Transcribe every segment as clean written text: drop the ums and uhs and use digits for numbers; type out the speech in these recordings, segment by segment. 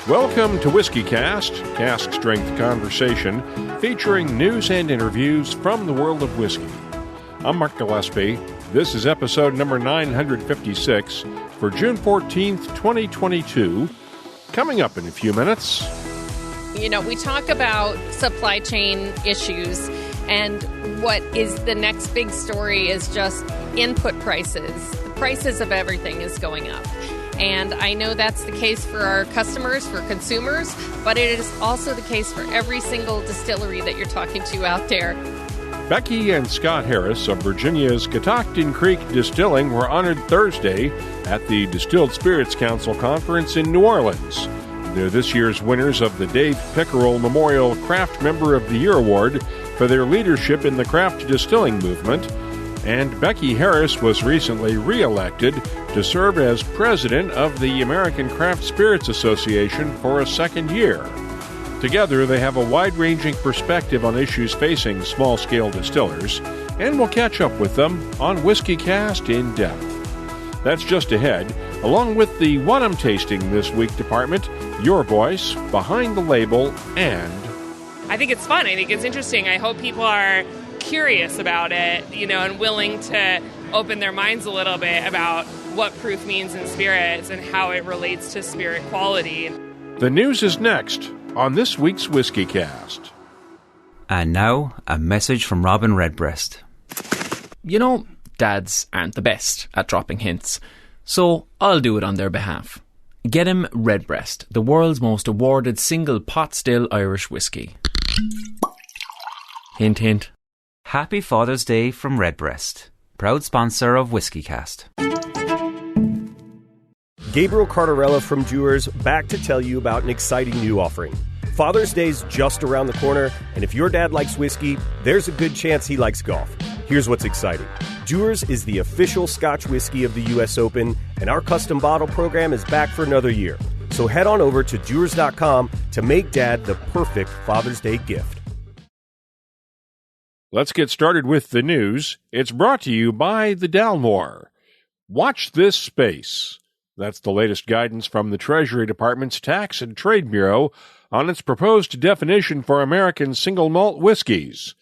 Welcome to WhiskyCast, cask strength conversation featuring news and interviews from the world of whiskey. I'm Mark Gillespie. This is episode number 956 for June 14th, 2022. Coming up in a few minutes. You know, we talk about supply chain issues, and what is the next big story is just input prices. The prices of everything is going up. And I know that's the case for our customers, for consumers, but it is also the case for every single distillery that you're talking to out there. Becky and Scott Harris of Virginia's Catoctin Creek Distilling were honored Thursday at the Distilled Spirits Council Conference in New Orleans. They're this year's winners of the Dave Pickerell Memorial Craft Member of the Year Award for their leadership in the craft distilling movement. And Becky Harris was recently re-elected to serve as president of the American Craft Spirits Association for a second year. Together, they have a wide-ranging perspective on issues facing small-scale distillers, and we'll catch up with them on WhiskyCast In-Depth. That's just ahead, along with the What I'm Tasting This Week department, your voice, behind the label, and... I think it's fun. I think it's interesting. I hope people are curious about it, and willing to open their minds a little bit about what proof means in spirits and how it relates to spirit quality. The news is next on this week's WhiskyCast. And now, a message from Robin Redbreast. You know, dads aren't the best at dropping hints, so I'll do it on their behalf. Get him Redbreast, the world's most awarded single pot still Irish whiskey. Hint, hint. Happy Father's Day from Redbreast, proud sponsor of WhiskyCast. Gabriel Cardarella from Jewers, back to tell you about an exciting new offering. Father's Day's just around the corner, and if your dad likes whiskey, there's a good chance he likes golf. Here's what's exciting. Jewers is the official Scotch whiskey of the U.S. Open, and our custom bottle program is back for another year. So head on over to Jewers.com to make Dad the perfect Father's Day gift. Let's get started with the news. It's brought to you by the Dalmore. Watch this space. That's the latest guidance from the Treasury Department's Tax and Trade Bureau on its proposed definition for American Single Malt whiskeys.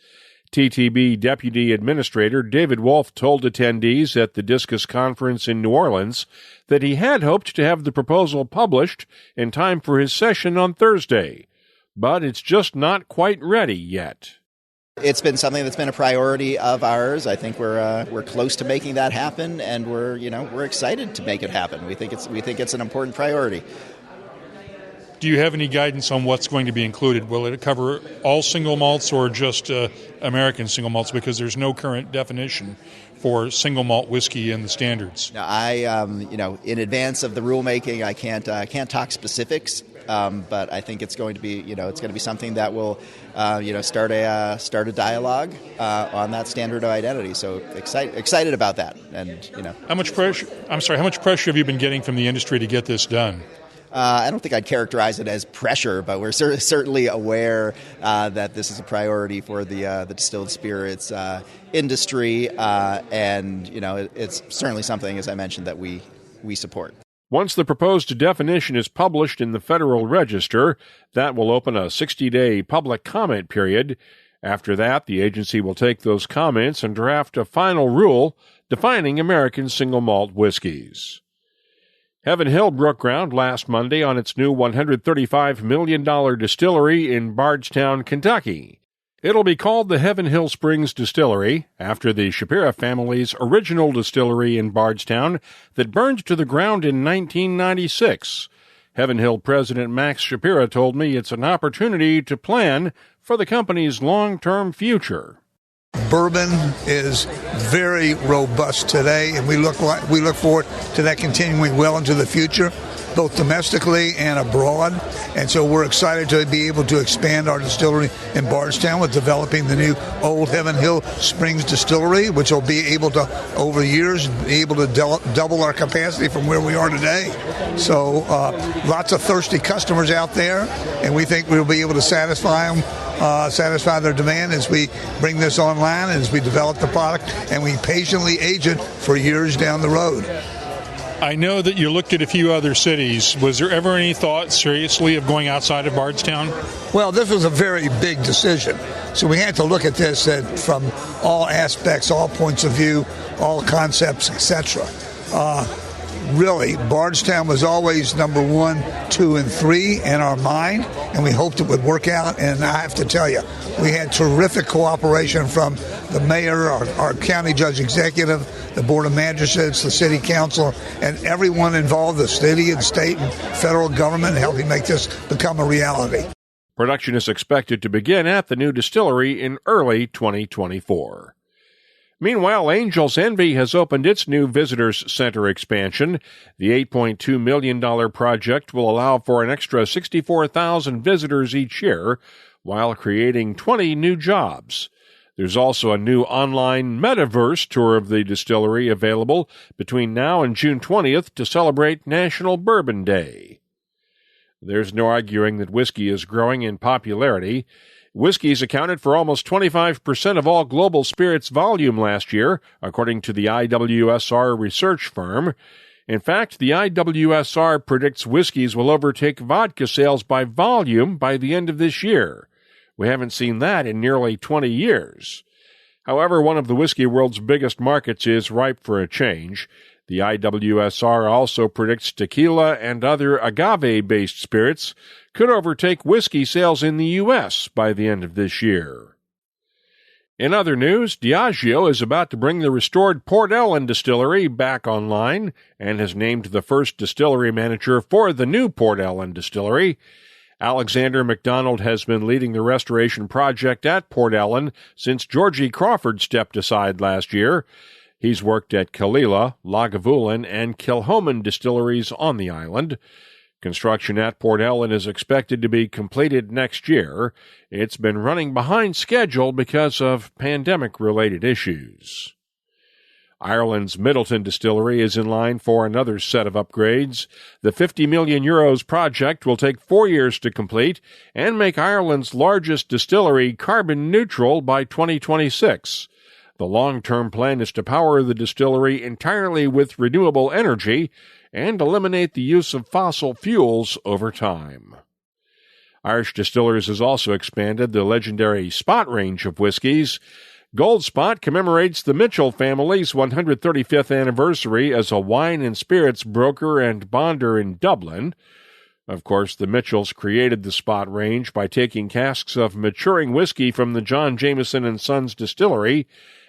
TTB Deputy Administrator David Wulf told attendees at the Discus Conference in New Orleans that he had hoped to have the proposal published in time for his session on Thursday, but it's just not quite ready yet. It's been something that's been a priority of ours. I think we're close to making that happen, and we're excited to make it happen. We think it's an important priority. Do you have any guidance on what's going to be included? Will it cover all single malts or just American single malts? Because there's no current definition for single malt whiskey in the standards. Now, in advance of the rulemaking, I can't talk specifics. But I think it's going to be something that will, start a dialogue on that standard of identity. So excited about that, and How much pressure have you been getting from the industry to get this done? I don't think I'd characterize it as pressure, but we're certainly aware that this is a priority for the distilled spirits industry, and it's certainly something, as I mentioned, that we support. Once the proposed definition is published in the Federal Register, that will open a 60-day public comment period. After that, the agency will take those comments and draft a final rule defining American single malt whiskeys. Heaven Hill broke ground last Monday on its new $135 million distillery in Bardstown, Kentucky. It'll be called the Heaven Hill Springs Distillery, after the Shapira family's original distillery in Bardstown that burned to the ground in 1996. Heaven Hill President Max Shapira told me it's an opportunity to plan for the company's long-term future. Bourbon is very robust today, and we look forward to that continuing well into the future, both domestically and abroad. And so we're excited to be able to expand our distillery in Bardstown with developing the new Old Heaven Hill Springs Distillery, which will be able to, over years, be able to double our capacity from where we are today. So lots of thirsty customers out there, and we think we'll be able to satisfy them. Satisfy their demand as we bring this online, as we develop the product, and we patiently age it for years down the road. I know that you looked at a few other cities. Was there ever any thought, seriously, of going outside of Bardstown? Well, this was a very big decision. So we had to look at this from all aspects, all points of view, all concepts, etc. Really, Bardstown was always number 1, 2, and 3 in our mind, and we hoped it would work out. And I have to tell you, we had terrific cooperation from the mayor, our county judge executive, the board of magistrates, the city council, and everyone involved, the city and state and federal government, helping make this become a reality. Production is expected to begin at the new distillery in early 2024. Meanwhile, Angel's Envy has opened its new Visitors Center expansion. The $8.2 million project will allow for an extra 64,000 visitors each year while creating 20 new jobs. There's also a new online metaverse tour of the distillery available between now and June 20th to celebrate National Bourbon Day. There's no arguing that whiskey is growing in popularity. Whiskeys accounted for almost 25% of all global spirits volume last year, according to the IWSR research firm. In fact, the IWSR predicts whiskeys will overtake vodka sales by volume by the end of this year. We haven't seen that in nearly 20 years. However, one of the whiskey world's biggest markets is ripe for a change. The IWSR also predicts tequila and other agave-based spirits could overtake whiskey sales in the U.S. by the end of this year. In other news, Diageo is about to bring the restored Port Ellen distillery back online and has named the first distillery manager for the new Port Ellen distillery. Alexander MacDonald has been leading the restoration project at Port Ellen since Georgie Crawford stepped aside last year. He's worked at Kalila, Lagavulin, and Kilchoman distilleries on the island. Construction at Port Ellen is expected to be completed next year. It's been running behind schedule because of pandemic-related issues. Ireland's Middleton distillery is in line for another set of upgrades. The €50 million project will take 4 years to complete and make Ireland's largest distillery carbon neutral by 2026. The long-term plan is to power the distillery entirely with renewable energy and eliminate the use of fossil fuels over time. Irish Distillers has also expanded the legendary Spot range of whiskies. Gold Spot commemorates the Mitchell family's 135th anniversary as a wine and spirits broker and bonder in Dublin. Of course, the Mitchells created the Spot range by taking casks of maturing whiskey from the John Jameson and Sons distillery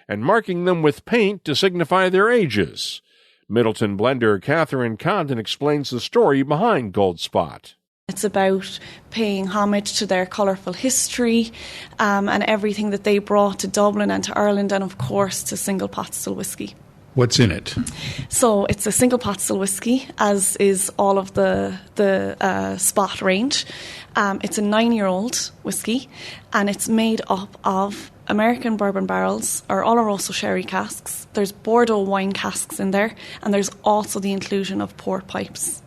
and marking them with paint to signify their ages. Middleton blender Catherine Condon explains the story behind Gold Spot. It's about paying homage to their colourful history and everything that they brought to Dublin and to Ireland, and of course to single pot still whiskey. What's in it? So it's a single pot still whiskey, as is all of the Spot range. It's a 9-year-old whiskey, and it's made up of American bourbon barrels or Oloroso sherry casks. There's Bordeaux wine casks in there, and there's also the inclusion of port pipes.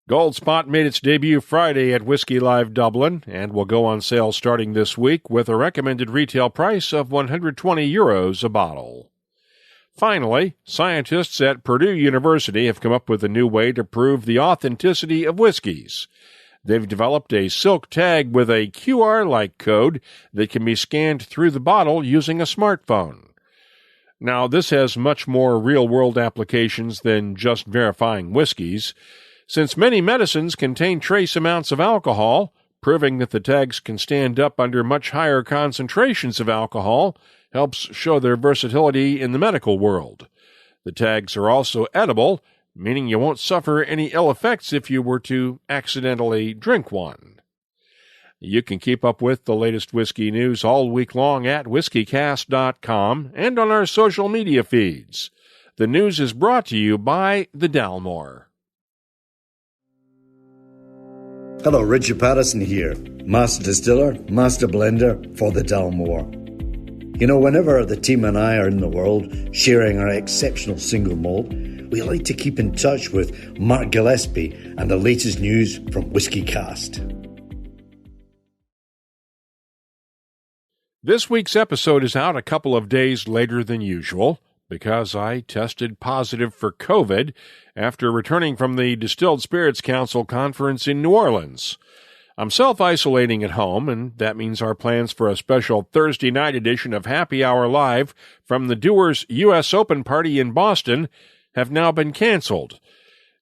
Gold Spot made its debut Friday at Whisky Live Dublin and will go on sale starting this week with a recommended retail price of €120 a bottle. Finally, scientists at Purdue University have come up with a new way to prove the authenticity of whiskeys. They've developed a silk tag with a QR-like code that can be scanned through the bottle using a smartphone. Now, this has much more real-world applications than just verifying whiskeys. Since many medicines contain trace amounts of alcohol, proving that the tags can stand up under much higher concentrations of alcohol helps show their versatility in the medical world. The tags are also edible, meaning you won't suffer any ill effects if you were to accidentally drink one. You can keep up with the latest whiskey news all week long at WhiskyCast.com and on our social media feeds. The news is brought to you by the Dalmore. Hello, Richard Patterson here, Master Distiller, Master Blender for the Dalmore. You know, whenever the team and I are in the world sharing our exceptional single malt, we like to keep in touch with Mark Gillespie and the latest news from WhiskyCast. This week's episode is out a couple of days later than usual. because I tested positive for COVID after returning from the Distilled Spirits Council conference in New Orleans. I'm self-isolating at home, and that means our plans for a special Thursday night edition of Happy Hour Live from the Dewar's U.S. Open party in Boston have now been canceled.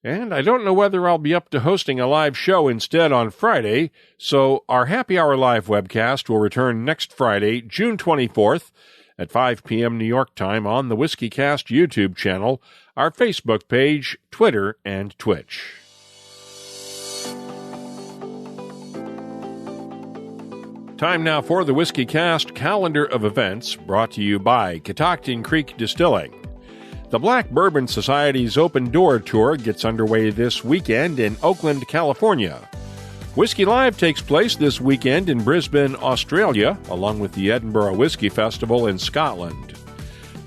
And I don't know whether I'll be up to hosting a live show instead on Friday, so our Happy Hour Live webcast will return next Friday, June 24th, at 5 p.m. New York time on the WhiskyCast YouTube channel, our Facebook page, Twitter, and Twitch. Time now for the WhiskyCast calendar of events, brought to you by Catoctin Creek Distilling. The Black Bourbon Society's Open Door Tour gets underway this weekend in Oakland, California. Whisky Live takes place this weekend in Brisbane, Australia, along with the Edinburgh Whisky Festival in Scotland.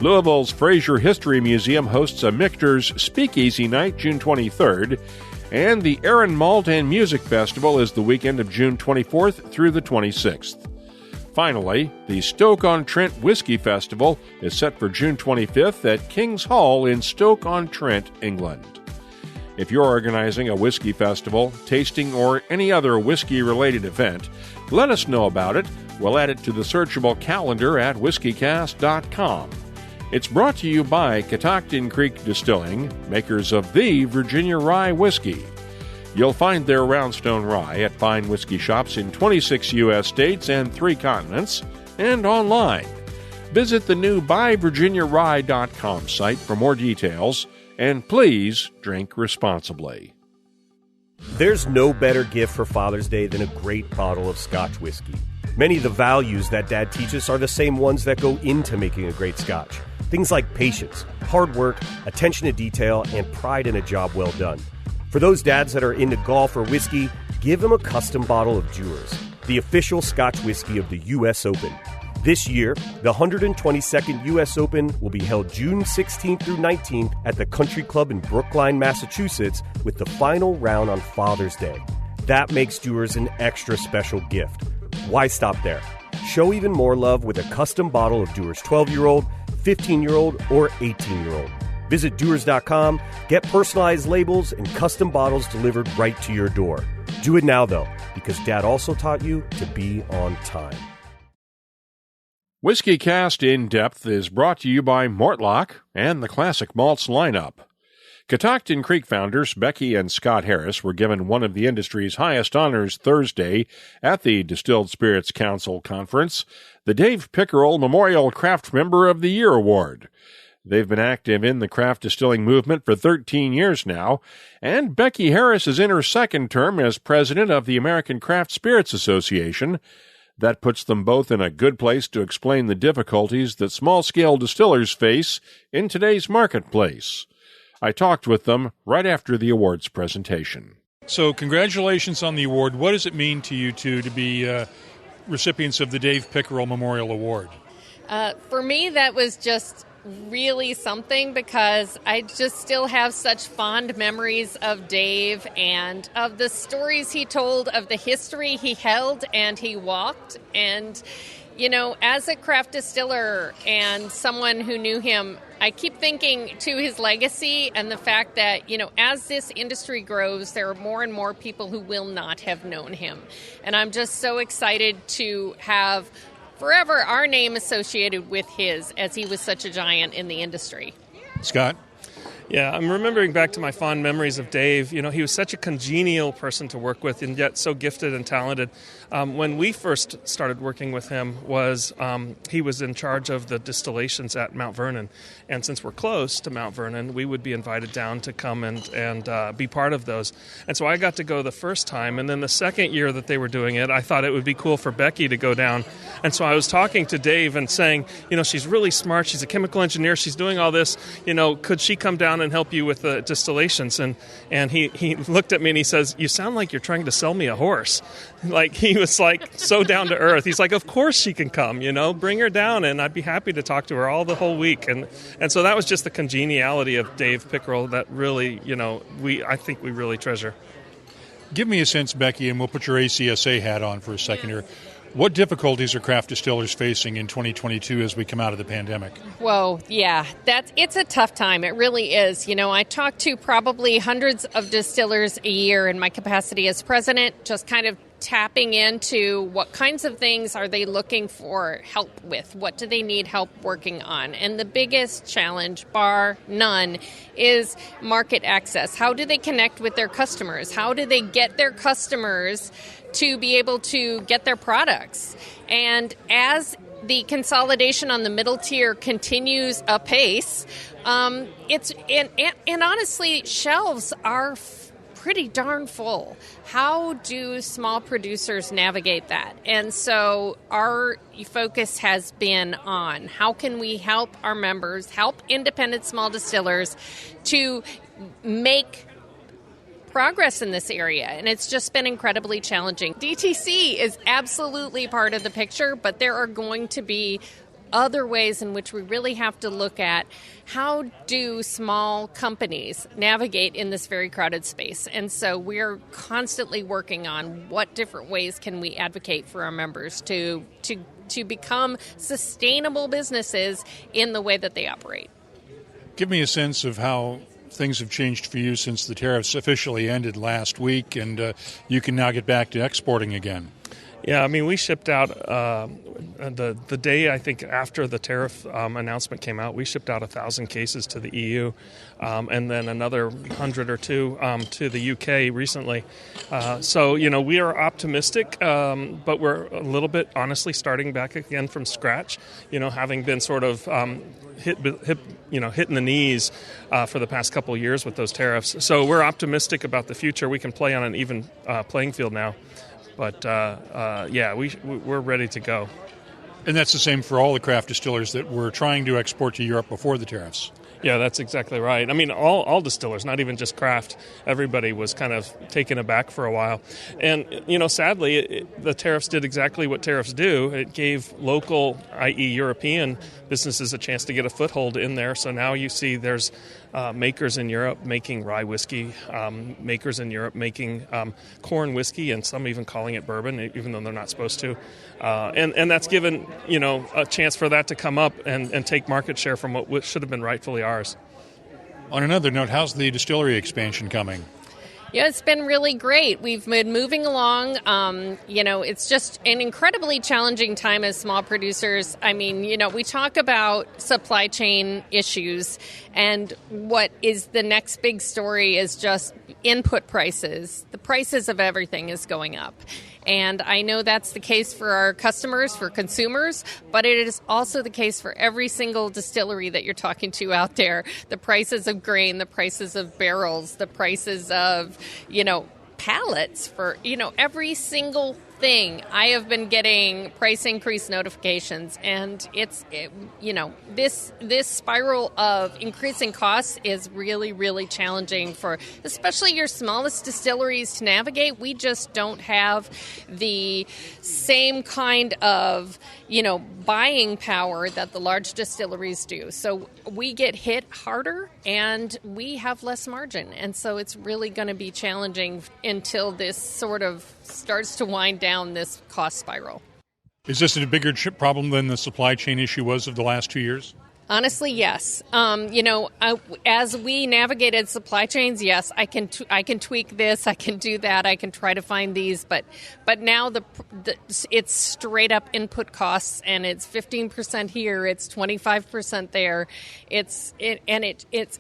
Louisville's Fraser History Museum hosts a Michter's Speakeasy Night June 23rd, and the Aaron Malt and Music Festival is the weekend of June 24th through the 26th. Finally, the Stoke-on-Trent Whisky Festival is set for June 25th at King's Hall in Stoke-on-Trent, England. If you're organizing a whiskey festival, tasting, or any other whiskey-related event, let us know about it. We'll add it to the searchable calendar at whiskycast.com. It's brought to you by Catoctin Creek Distilling, makers of the Virginia Rye Whiskey. You'll find their Roundstone Rye at fine whiskey shops in 26 U.S. states and 3 continents, and online. Visit the new buyvirginiarye.com site for more details, and please drink responsibly. There's no better gift for Father's Day than a great bottle of Scotch whiskey. Many of the values that Dad teaches are the same ones that go into making a great Scotch. Things like patience, hard work, attention to detail, and pride in a job well done. For those dads that are into golf or whiskey, give them a custom bottle of Dewar's, the official Scotch whiskey of the U.S. Open. This year, the 122nd U.S. Open will be held June 16th through 19th at the Country Club in Brookline, Massachusetts, with the final round on Father's Day. That makes Dewar's an extra special gift. Why stop there? Show even more love with a custom bottle of Dewar's 12-year-old, 15-year-old, or 18-year-old. Visit Dewar's.com, get personalized labels and custom bottles delivered right to your door. Do it now, though, because Dad also taught you to be on time. WhiskyCast In-Depth is brought to you by Mortlock and the Classic Malts lineup. Catoctin Creek founders Becky and Scott Harris were given one of the industry's highest honors Thursday at the Distilled Spirits Council Conference, the Dave Pickerell Memorial Craft Member of the Year Award. They've been active in the craft distilling movement for 13 years now, and Becky Harris is in her second term as president of the American Craft Spirits Association. That puts them both in a good place to explain the difficulties that small-scale distillers face in today's marketplace. I talked with them right after the awards presentation. So congratulations on the award. What does it mean to you two to be recipients of the Dave Pickerell Memorial Award? For me, that was just really something because I just still have such fond memories of Dave and of the stories he told, of the history he held and he walked. And, you know, as a craft distiller and someone who knew him, I keep thinking to his legacy and the fact that, you know, as this industry grows, there are more and more people who will not have known him. And I'm just so excited to have forever our name associated with his, as he was such a giant in the industry. Scott? Yeah, I'm remembering back to my fond memories of Dave. You know, he was such a congenial person to work with and yet so gifted and talented. When we first started working with him, he was in charge of the distillations at Mount Vernon. And since we're close to Mount Vernon, we would be invited down to come and be part of those. And so I got to go the first time. And then the second year that they were doing it, I thought it would be cool for Becky to go down. And so I was talking to Dave and saying, you know, she's really smart. She's a chemical engineer. She's doing all this. You know, could she come down and help you with the distillations? And he looked at me and he says, you sound like you're trying to sell me a horse. Like, he was like so down to earth. He's like, of course she can come, you know, bring her down and I'd be happy to talk to her all the whole week. And so that was just the congeniality of Dave Pickerell that really, you know, I think we really treasure. Give me a sense, Becky, and we'll put your ACSA hat on for a second here. What difficulties are craft distillers facing in 2022 as we come out of the pandemic? Whoa, yeah, it's a tough time. It really is. I talk to probably hundreds of distillers a year in my capacity as president, just kind of tapping into what kinds of things are they looking for help with? What do they need help working on? And the biggest challenge, bar none, is market access. How do they connect with their customers? How do they get their customers to be able to get their products? And as the consolidation on the middle tier continues apace, it's and honestly, shelves are pretty darn full. How do small producers navigate that? And so our focus has been on how can we help our members, help independent small distillers to make progress in this area, and it's just been incredibly challenging. DTC is absolutely part of the picture, but there are going to be other ways in which we really have to look at how do small companies navigate in this very crowded space. And so we're constantly working on what different ways can we advocate for our members to become sustainable businesses in the way that they operate. Give me a sense of how things have changed for you since the tariffs officially ended last week and you can now get back to exporting again. Yeah, I mean, we shipped out the day, I think, after the tariff announcement came out, we shipped out 1,000 cases to the EU and then another 100 or two to the UK recently. So, we are optimistic, but we're a little bit, honestly, starting back again from scratch, having been sort of hitting the knees for the past couple of years with those tariffs. So we're optimistic about the future. We can play on an even playing field now. But, we're ready to go. And that's the same for all the craft distillers that were trying to export to Europe before the tariffs. Yeah, that's exactly right. I mean, all distillers, not even just craft. Everybody was kind of taken aback for a while. And, sadly, the tariffs did exactly what tariffs do. It gave local, i.e. European, businesses a chance to get a foothold in there. So now you see there's makers in Europe making rye whiskey, makers in Europe making corn whiskey, and some even calling it bourbon, even though they're not supposed to. And that's given, a chance for that to come up and take market share from what should have been rightfully ours. On another note, how's the distillery expansion coming? Yeah, it's been really great. We've been moving along. It's just an incredibly challenging time as small producers. I mean, we talk about supply chain issues, and what is the next big story is just input prices. The prices of everything is going up. And I know that's the case for our customers, for consumers, but it is also the case for every single distillery that you're talking to out there. The prices of grain, the prices of barrels, the prices of, pallets for, every single thing. I have been getting price increase notifications, and this spiral of increasing costs is really, really challenging for especially your smallest distilleries to navigate. We just don't have the same kind of, buying power that the large distilleries do. So we get hit harder and we have less margin. And so it's really going to be challenging until this sort of starts to wind down this cost spiral. Is this a bigger problem than the supply chain issue was of the last 2 years? Honestly, yes. As we navigated supply chains, yes, I can tweak this, I can do that, I can try to find these, but now it's straight up input costs, and it's 15% here, it's 25% there, it's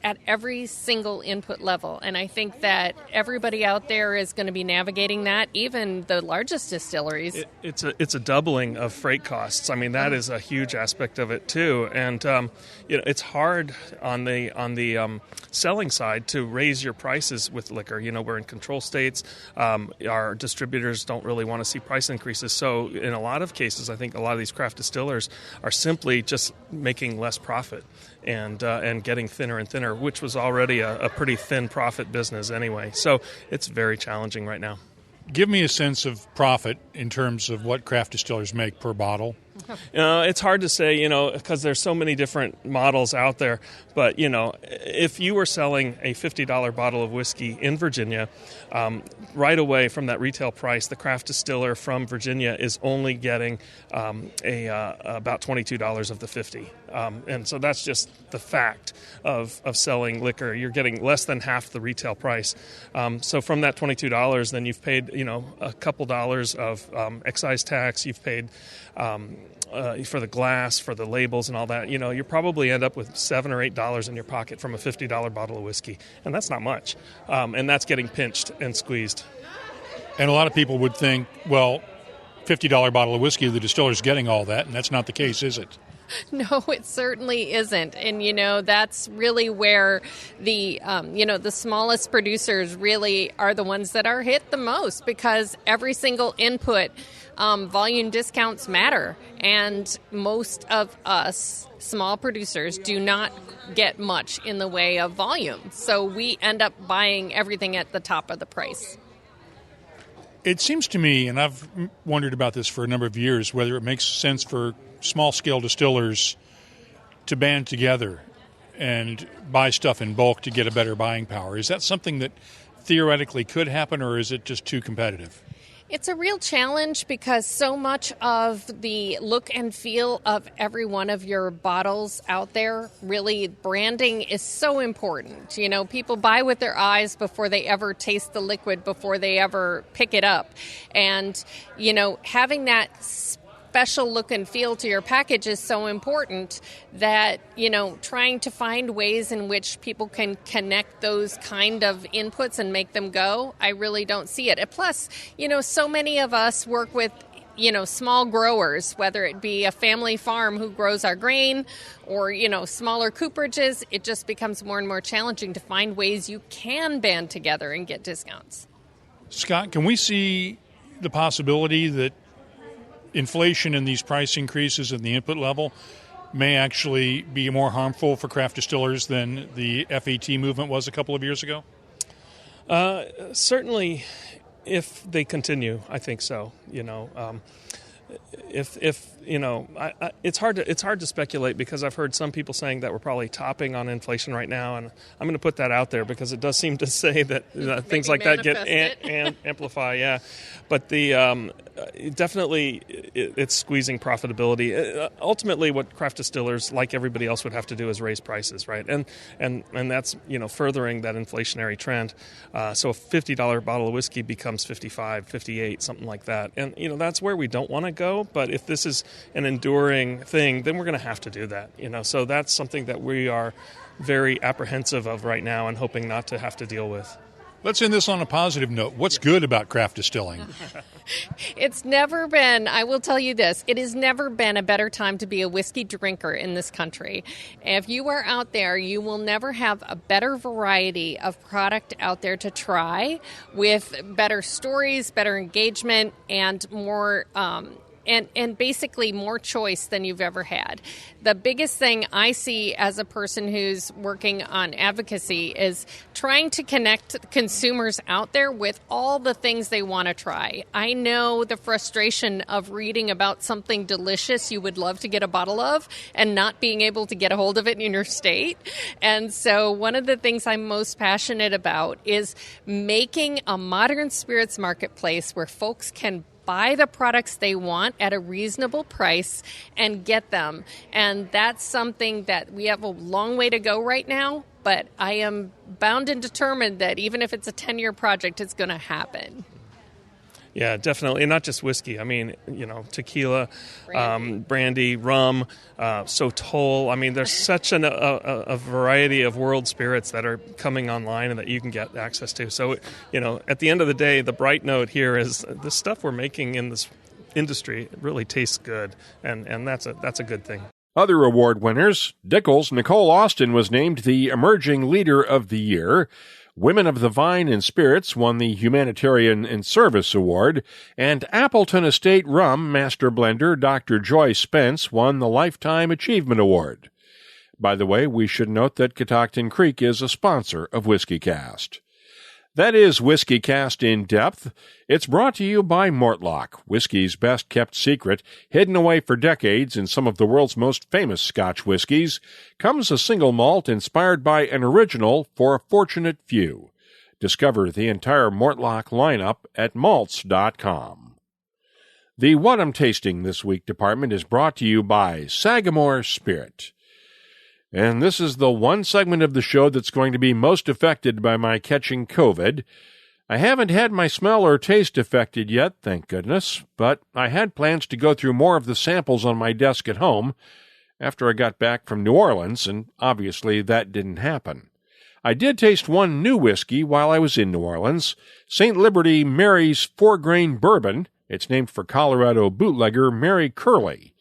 at every single input level, and I think that everybody out there is going to be navigating that, even the largest distilleries. It's a doubling of freight costs. I mean, that is a huge aspect of it too, and it's hard on the selling side to raise your prices with liquor. We're in control states. Our distributors don't really want to see price increases. So in a lot of cases, I think a lot of these craft distillers are simply just making less profit and getting thinner and thinner, which was already a pretty thin profit business anyway. So it's very challenging right now. Give me a sense of profit in terms of what craft distillers make per bottle. It's hard to say, because there's so many different models out there. But, if you were selling a $50 bottle of whiskey in Virginia, right away from that retail price, the craft distiller from Virginia is only getting about $22 of the $50. And so that's just the fact of selling liquor. You're getting less than half the retail price. So from that $22, then you've paid, a couple dollars of excise tax. You've paid for the glass, for the labels and all that. You probably end up with $7 or $8 in your pocket from a $50 bottle of whiskey. And that's not much. And that's getting pinched and squeezed. And a lot of people would think, well, $50 bottle of whiskey, the distiller's getting all that, and that's not the case, is it? No, it certainly isn't. And, that's really where the smallest producers really are the ones that are hit the most, because every single input, volume discounts matter. And most of us small producers do not get much in the way of volume. So we end up buying everything at the top of the price. It seems to me, and I've wondered about this for a number of years, whether it makes sense for small-scale distillers to band together and buy stuff in bulk to get a better buying power. Is that something that theoretically could happen, or is it just too competitive? It's a real challenge because so much of the look and feel of every one of your bottles out there, really branding is so important. People buy with their eyes before they ever taste the liquid, before they ever pick it up. And, having that special look and feel to your package is so important that, trying to find ways in which people can connect those kind of inputs and make them go, I really don't see it. And plus, so many of us work with, small growers, whether it be a family farm who grows our grain or, smaller cooperages. It just becomes more and more challenging to find ways you can band together and get discounts. Scott, can we see the possibility that inflation and these price increases at the input level may actually be more harmful for craft distillers than the FAT movement was a couple of years ago? Certainly, if they continue, I think so. It's hard to speculate, because I've heard some people saying that we're probably topping on inflation right now, and I'm going to put that out there because it does seem to say that things like that get amplify. Yeah, but the definitely it's squeezing profitability. Ultimately, what craft distillers, like everybody else, would have to do is raise prices, right? And that's furthering that inflationary trend. So a $50 bottle of whiskey becomes $55, $58, something like that, and that's where we don't want to go. But if this is an enduring thing, then we're going to have to do that. So that's something that we are very apprehensive of right now and hoping not to have to deal with. Let's end this on a positive note. What's good about craft distilling? It's never been, I will tell you this, it has never been a better time to be a whiskey drinker in this country. If you are out there, you will never have a better variety of product out there to try, with better stories, better engagement, and more and basically more choice than you've ever had. The biggest thing I see as a person who's working on advocacy is trying to connect consumers out there with all the things they want to try. I know the frustration of reading about something delicious you would love to get a bottle of and not being able to get a hold of it in your state. And so one of the things I'm most passionate about is making a modern spirits marketplace where folks can buy the products they want at a reasonable price and get them. And that's something that we have a long way to go right now, but I am bound and determined that even if it's a 10-year project, it's going to happen. Yeah, definitely. And not just whiskey. I mean, tequila, brandy, rum, Sotol. I mean, there's such a variety of world spirits that are coming online and that you can get access to. So, at the end of the day, the bright note here is the stuff we're making in this industry really tastes good, and that's a good thing. Other award winners: Dickel's Nicole Austin was named the Emerging Leader of the Year. Women of the Vine and Spirits won the Humanitarian and Service Award, and Appleton Estate Rum Master Blender Dr. Joy Spence won the Lifetime Achievement Award. By the way, we should note that Catoctin Creek is a sponsor of WhiskyCast. That is WhiskyCast In-Depth. It's brought to you by Mortlock, whiskey's best-kept secret, hidden away for decades in some of the world's most famous Scotch whiskies. Comes a single malt inspired by an original for a fortunate few. Discover the entire Mortlock lineup at malts.com. The What I'm Tasting This Week department is brought to you by Sagamore Spirit. And this is the one segment of the show that's going to be most affected by my catching COVID. I haven't had my smell or taste affected yet, thank goodness, but I had plans to go through more of the samples on my desk at home after I got back from New Orleans, and obviously that didn't happen. I did taste one new whiskey while I was in New Orleans, St. Liberty Mary's 4-grain bourbon. It's named for Colorado bootlegger Mary Curley.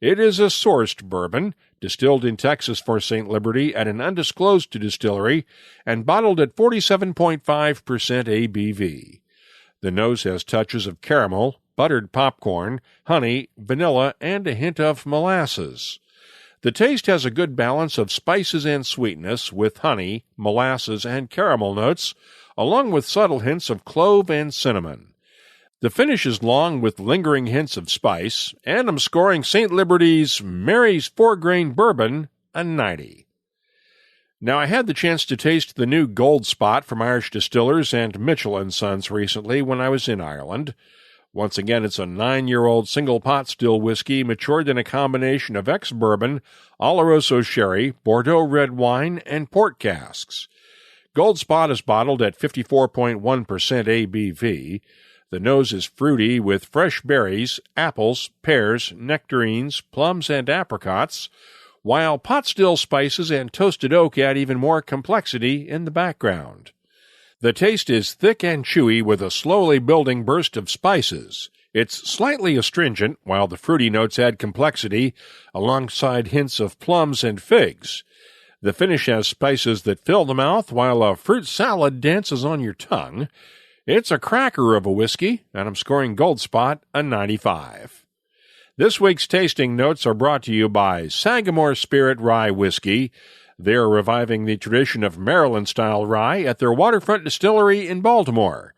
It is a sourced bourbon, distilled in Texas for St. Liberty at an undisclosed distillery, and bottled at 47.5% ABV. The nose has touches of caramel, buttered popcorn, honey, vanilla, and a hint of molasses. The taste has a good balance of spices and sweetness with honey, molasses, and caramel notes, along with subtle hints of clove and cinnamon. The finish is long with lingering hints of spice, and I'm scoring St. Liberty's Mary's 4-grain bourbon a 90. Now, I had the chance to taste the new Gold Spot from Irish Distillers and Mitchell & Sons recently when I was in Ireland. Once again, it's a 9-year-old single pot still whiskey matured in a combination of ex-bourbon, Oloroso sherry, Bordeaux red wine, and port casks. Gold Spot is bottled at 54.1% ABV. The nose is fruity with fresh berries, apples, pears, nectarines, plums, and apricots, while pot still spices and toasted oak add even more complexity in the background. The taste is thick and chewy with a slowly building burst of spices. It's slightly astringent, while the fruity notes add complexity, alongside hints of plums and figs. The finish has spices that fill the mouth, while a fruit salad dances on your tongue. It's a cracker of a whiskey, and I'm scoring Gold Spot a 95. This week's tasting notes are brought to you by Sagamore Spirit Rye Whiskey. They're reviving the tradition of Maryland-style rye at their waterfront distillery in Baltimore.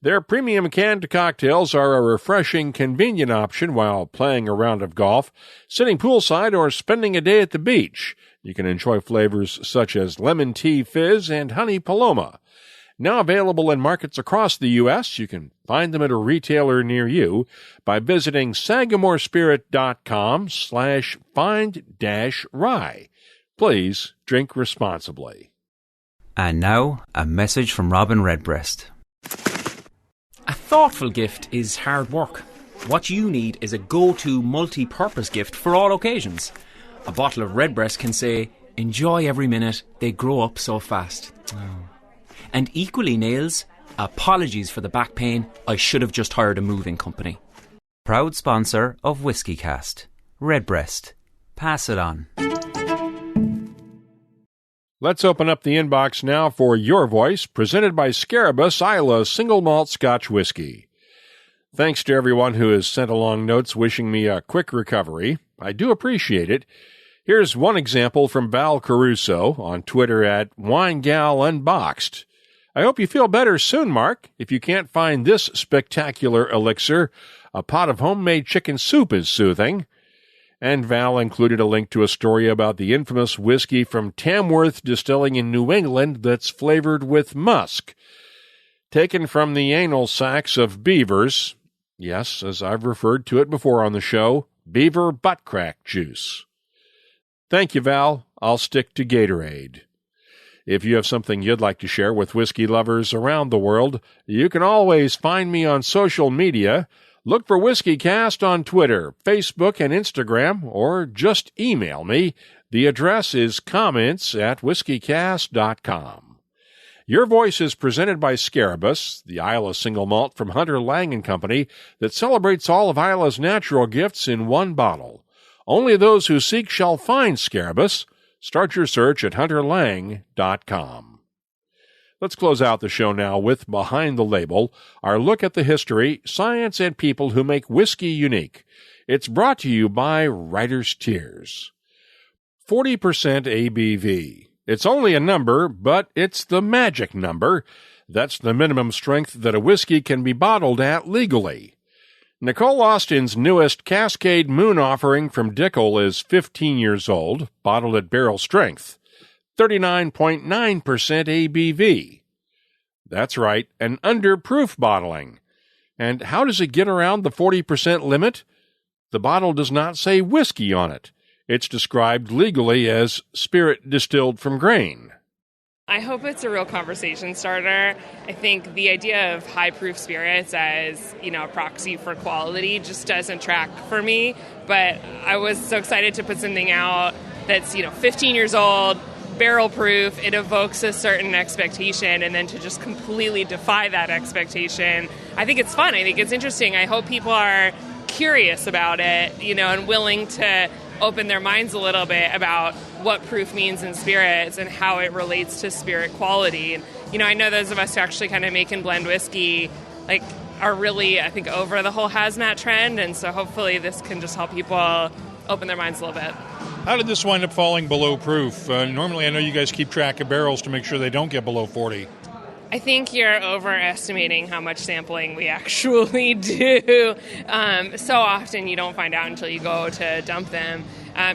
Their premium canned cocktails are a refreshing, convenient option while playing a round of golf, sitting poolside, or spending a day at the beach. You can enjoy flavors such as lemon tea fizz and honey paloma. Now available in markets across the U.S., you can find them at a retailer near you by visiting sagamorespirit.com/find-rye. Please drink responsibly. And now, a message from Robin Redbreast. A thoughtful gift is hard work. What you need is a go-to multi-purpose gift for all occasions. A bottle of Redbreast can say, "Enjoy every minute, they grow up so fast." And equally nails, "Apologies for the back pain, I should have just hired a moving company." Proud sponsor of WhiskyCast. Redbreast. Pass it on. Let's open up the inbox now for Your Voice, presented by Scarabus Isla Single Malt Scotch Whiskey. Thanks to everyone who has sent along notes wishing me a quick recovery. I do appreciate it. Here's one example from Val Caruso on Twitter at WineGalUnboxed. I hope you feel better soon, Mark. If you can't find this spectacular elixir, a pot of homemade chicken soup is soothing. And Val included a link to a story about the infamous whiskey from Tamworth Distilling in New England that's flavored with musk, taken from the anal sacs of beavers. Yes, as I've referred to it before on the show, beaver butt crack juice. Thank you, Val. I'll stick to Gatorade. If you have something you'd like to share with whiskey lovers around the world, you can always find me on social media. Look for WhiskyCast on Twitter, Facebook, and Instagram, or just email me. The address is comments@whiskycast.com. Your Voice is presented by Scarabus, the Isla single malt from Hunter Lang & Company that celebrates all of Isla's natural gifts in one bottle. Only those who seek shall find Scarabus. Start your search at hunterlang.com. Let's close out the show now with Behind the Label, our look at the history, science, and people who make whiskey unique. It's brought to you by Writer's Tears. 40% ABV. It's only a number, but it's the magic number. That's the minimum strength that a whiskey can be bottled at legally. Nicole Austin's newest Cascade Moon offering from Dickel is 15 years old, bottled at barrel strength, 39.9% ABV. That's right, an underproof bottling. And how does it get around the 40% limit? The bottle does not say whiskey on it. It's described legally as spirit distilled from grain. I hope it's a real conversation starter. I think the idea of high-proof spirits as, a proxy for quality just doesn't track for me. But I was so excited to put something out that's, 15 years old, barrel proof. It evokes a certain expectation, and then to just completely defy that expectation, I think it's fun. I think it's interesting. I hope people are curious about it, and willing to open their minds a little bit about what proof means in spirits and how it relates to spirit quality. And, I know those of us who actually kind of make and blend whiskey, are really, I think, over the whole hazmat trend. And so hopefully this can just help people open their minds a little bit. How did this wind up falling below proof? Normally I know you guys keep track of barrels to make sure they don't get below 40. I think you're overestimating how much sampling we actually do. So often you don't find out until you go to dump them.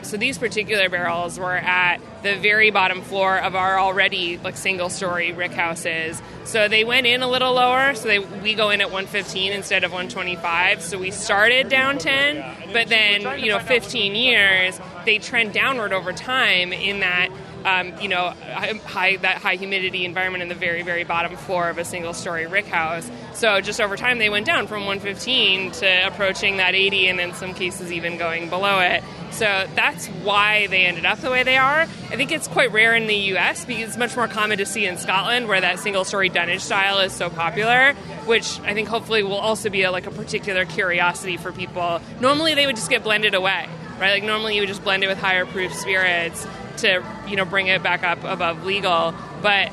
So these particular barrels were at the very bottom floor of our already single-story rick houses. So they went in a little lower. So we go in at 115 instead of 125. So we started down 10, but then 15 years they trend downward over time in that. High humidity environment in the very, very bottom floor of a single-story rick house. So just over time, they went down from 115 to approaching that 80, and in some cases even going below it. So that's why they ended up the way they are. I think it's quite rare in the U.S. because it's much more common to see in Scotland, where that single-story dunnage style is so popular, which I think hopefully will also be a particular curiosity for people. Normally, they would just get blended away, right? Normally, you would just blend it with higher proof spirits to bring it back up above legal, but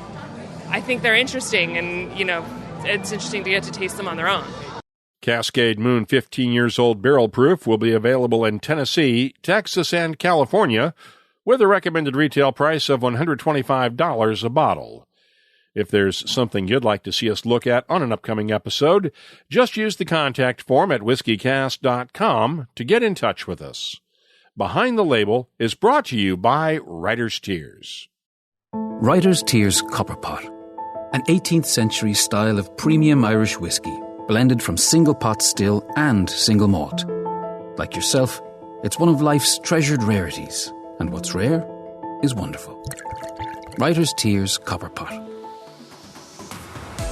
I think they're interesting, and it's interesting to get to taste them on their own. Cascade Moon 15 years old barrel proof will be available in Tennessee, Texas, and California with a recommended retail price of $125 a bottle. If there's something you'd like to see us look at on an upcoming episode, just use the contact form at WhiskyCast.com to get in touch with us. Behind the Label is brought to you by Writer's Tears. Writer's Tears Copperpot, an 18th century style of premium Irish whiskey, blended from single pot still and single malt. Like yourself, it's one of life's treasured rarities, and what's rare is wonderful. Writer's Tears Copperpot.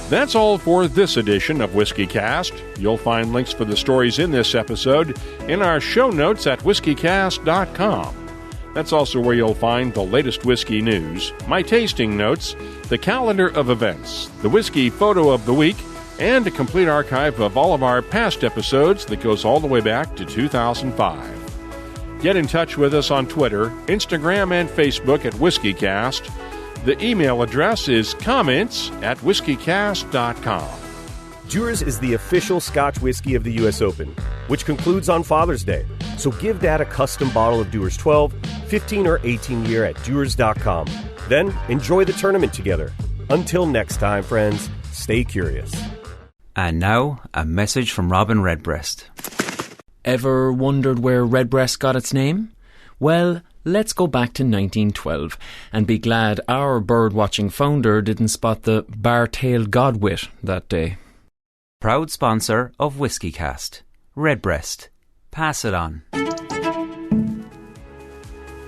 That's all for this edition of WhiskyCast. You'll find links for the stories in this episode in our show notes at WhiskyCast.com. That's also where you'll find the latest whiskey news, my tasting notes, the calendar of events, the whiskey photo of the week, and a complete archive of all of our past episodes that goes all the way back to 2005. Get in touch with us on Twitter, Instagram, and Facebook at WhiskyCast. The email address is comments@whiskycast.com. Dewar's is the official Scotch whiskey of the U.S. Open, which concludes on Father's Day. So give Dad a custom bottle of Dewar's 12, 15, or 18 year at Dewars.com. Then enjoy the tournament together. Until next time, friends, stay curious. And now, a message from Robin Redbreast. Ever wondered where Redbreast got its name? Well, let's go back to 1912 and be glad our bird-watching founder didn't spot the bar-tailed godwit that day. Proud sponsor of WhiskyCast. Redbreast. Pass it on.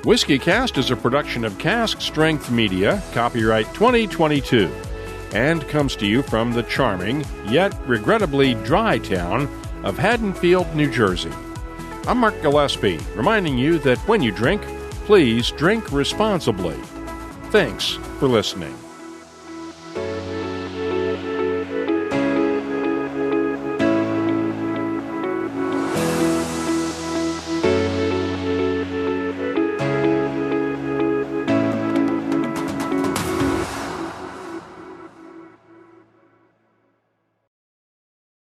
WhiskyCast is a production of Cask Strength Media, copyright 2022, and comes to you from the charming, yet regrettably dry town of Haddonfield, New Jersey. I'm Mark Gillespie, reminding you that when you drink, please drink responsibly. Thanks for listening.